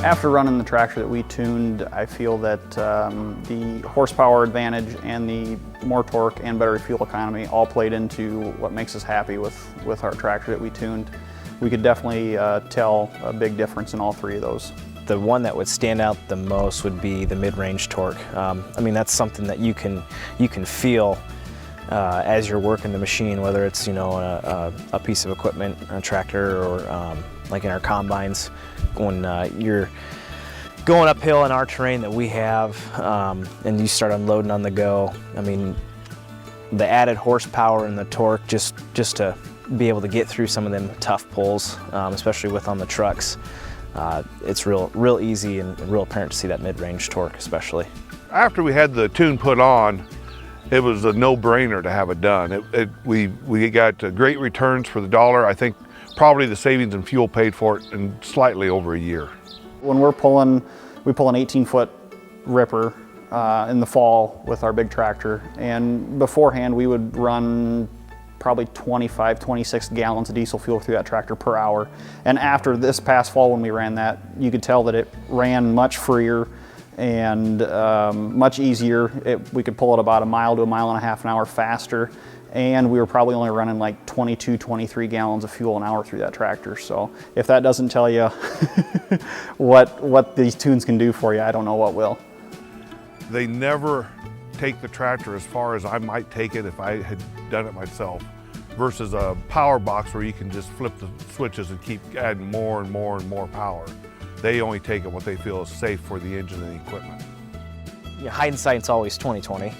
After running the tractor that we tuned, I feel that the horsepower advantage and the more torque and better fuel economy all played into what makes us happy with our tractor that we tuned. We could definitely tell a big difference in all three of those. The one that would stand out the most would be the mid-range torque. I mean, that's something that you can feel as you're working the machine, whether it's a piece of equipment, a tractor, or like in our combines, when you're going uphill in our terrain that we have, and you start unloading on the go. I mean, the added horsepower and the torque just to be able to get through some of them tough pulls, especially with on the trucks. It's real easy and real apparent to see that mid-range torque especially. After we had the tune put on, it was a no-brainer to have it done. We got great returns for the dollar. I think probably the savings in fuel paid for it in slightly over a year. When we pull an 18-foot ripper in the fall with our big tractor, and beforehand we would run probably 25, 26 gallons of diesel fuel through that tractor per hour. And after this past fall when we ran that, you could tell that it ran much freer and much easier. We could pull it about 1 mile to 1.5 miles an hour faster, and we were probably only running like 22, 23 gallons of fuel an hour through that tractor. So if that doesn't tell you what these tunes can do for you, I don't know what will. They never take the tractor as far as I might take it if I had done it myself, versus a power box where you can just flip the switches and keep adding more and more and more power. They only take it what they feel is safe for the engine and the equipment. Yeah, hindsight's always 20/20.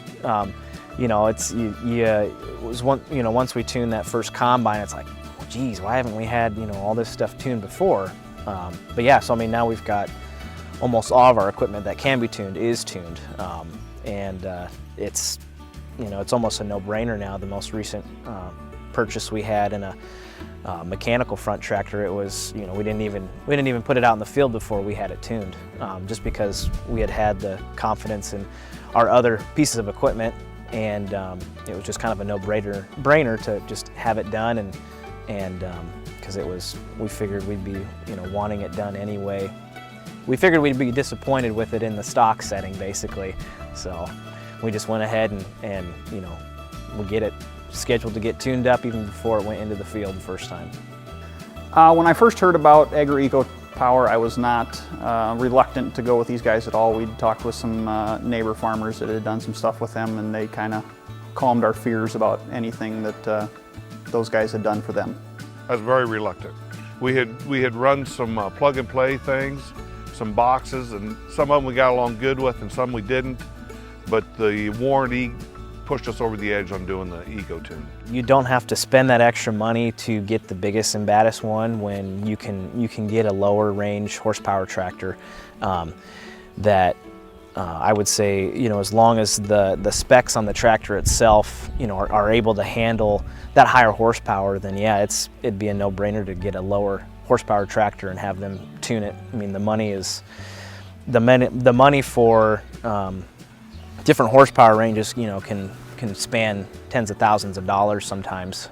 Once we tuned that first combine, it's like, oh, geez, why haven't we had all this stuff tuned before? But yeah, so I mean, now we've got almost all of our equipment that can be tuned is tuned, and it's almost a no-brainer now. The most recent purchase we had in a mechanical front tractor, it was we didn't even put it out in the field before we had it tuned, just because we had the confidence in our other pieces of equipment, and it was just kind of a no-brainer to just have it done, and because we figured we'd be wanting it done anyway. We figured we'd be disappointed with it in the stock setting, basically, so we just went ahead and we get it scheduled to get tuned up even before it went into the field the first time. When I first heard about AgroEcoPower, I was not reluctant to go with these guys at all. We'd talked with some neighbor farmers that had done some stuff with them, and they kind of calmed our fears about anything that those guys had done for them. I was very reluctant. We had run some plug-and-play things, some boxes, and some of them we got along good with and some we didn't, but the warranty pushed us over the edge on doing the EcoTune. You don't have to spend that extra money to get the biggest and baddest one when you can get a lower range horsepower tractor that I would say, as long as the specs on the tractor itself, are able to handle that higher horsepower, then yeah, it'd be a no-brainer to get a lower horsepower tractor and have them tune it. I mean, the money for different horsepower ranges, can span tens of thousands of dollars sometimes,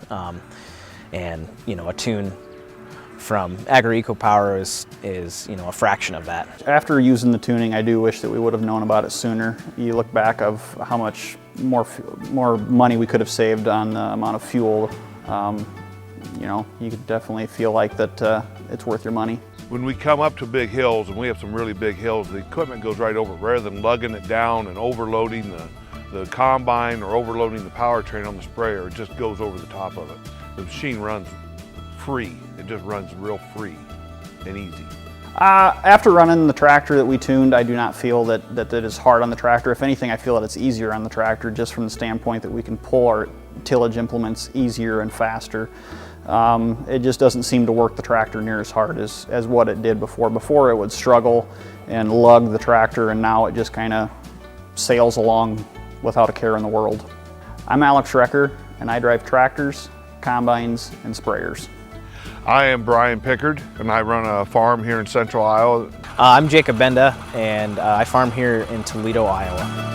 and a tune from AgroEcoPower is a fraction of that. After using the tuning, I do wish that we would have known about it sooner. You look back of how much more money we could have saved on the amount of fuel. You could definitely feel like that it's worth your money. When we come up to big hills, and we have some really big hills, the equipment goes right over. Rather than lugging it down and overloading the combine or overloading the powertrain on the sprayer, it just goes over the top of it. The machine runs free. It just runs real free and easy. After running the tractor that we tuned, I do not feel that it is hard on the tractor. If anything, I feel that it's easier on the tractor, just from the standpoint that we can pull our tillage implements easier and faster. It just doesn't seem to work the tractor near as hard as what it did before. Before it would struggle and lug the tractor, and now it just kind of sails along without a care in the world. I'm Alex Recker, and I drive tractors, combines, and sprayers. I am Brian Pickard, and I run a farm here in central Iowa. I'm Jacob Benda, and I farm here in Toledo, Iowa.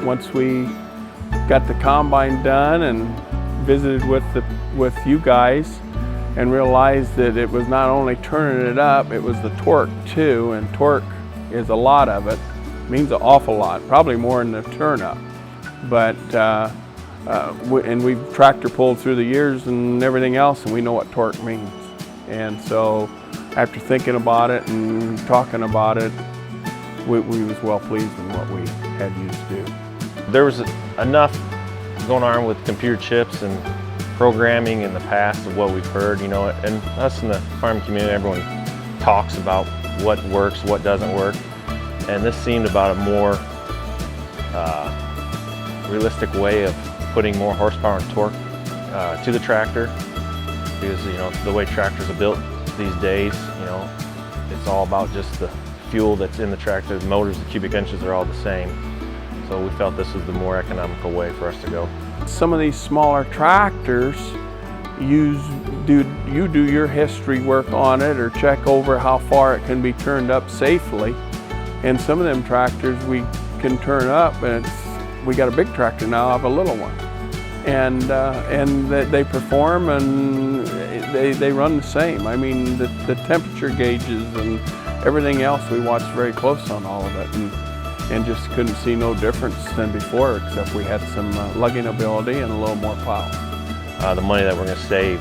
once we got the combine done and visited with you guys and realized that it was not only turning it up, it was the torque too, and torque is a lot of it. Means an awful lot, probably more than the turn up. But and we've tractor pulled through the years and everything else, and we know what torque means. And so after thinking about it and talking about it, we was well pleased in what we had used to do. There was enough going on with computer chips and programming in the past of what we've heard, you know, and us in the farm community, everyone talks about what works, what doesn't work. And this seemed about a more realistic way of putting more horsepower and torque to the tractor, because, you know, the way tractors are built these days, you know, it's all about just the fuel that's in the tractor. The motors, the cubic inches are all the same. So we felt this was the more economical way for us to go. Some of these smaller tractors, you do your history work on it or check over how far it can be turned up safely. And some of them tractors we can turn up, and we got a big tractor now, I have a little one. And they perform and they run the same. I mean, the temperature gauges and everything else, we watched very close on all of it, and just couldn't see no difference than before, except we had some lugging ability and a little more power. The money that we're going to save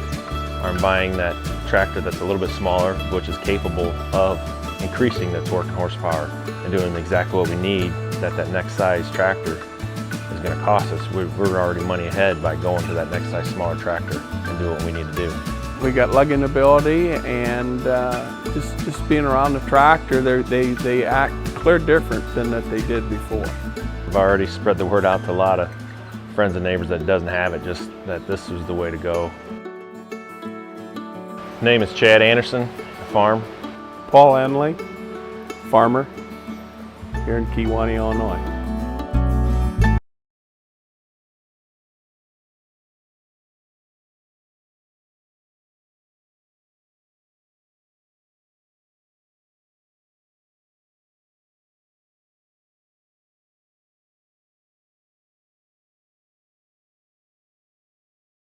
on buying that tractor that's a little bit smaller, which is capable of increasing the torque and horsepower and doing exactly what we need, that next size tractor is going to cost us. We're already money ahead by going to that next size smaller tractor and do what we need to do. We got lugging ability, and just being around the tractor, they act clear different than that they did before. I've already spread the word out to a lot of friends and neighbors that doesn't have it, just that this was the way to go. Name is Chad Anderson, farm. Paul Enhle, farmer here in Kewanee, Illinois.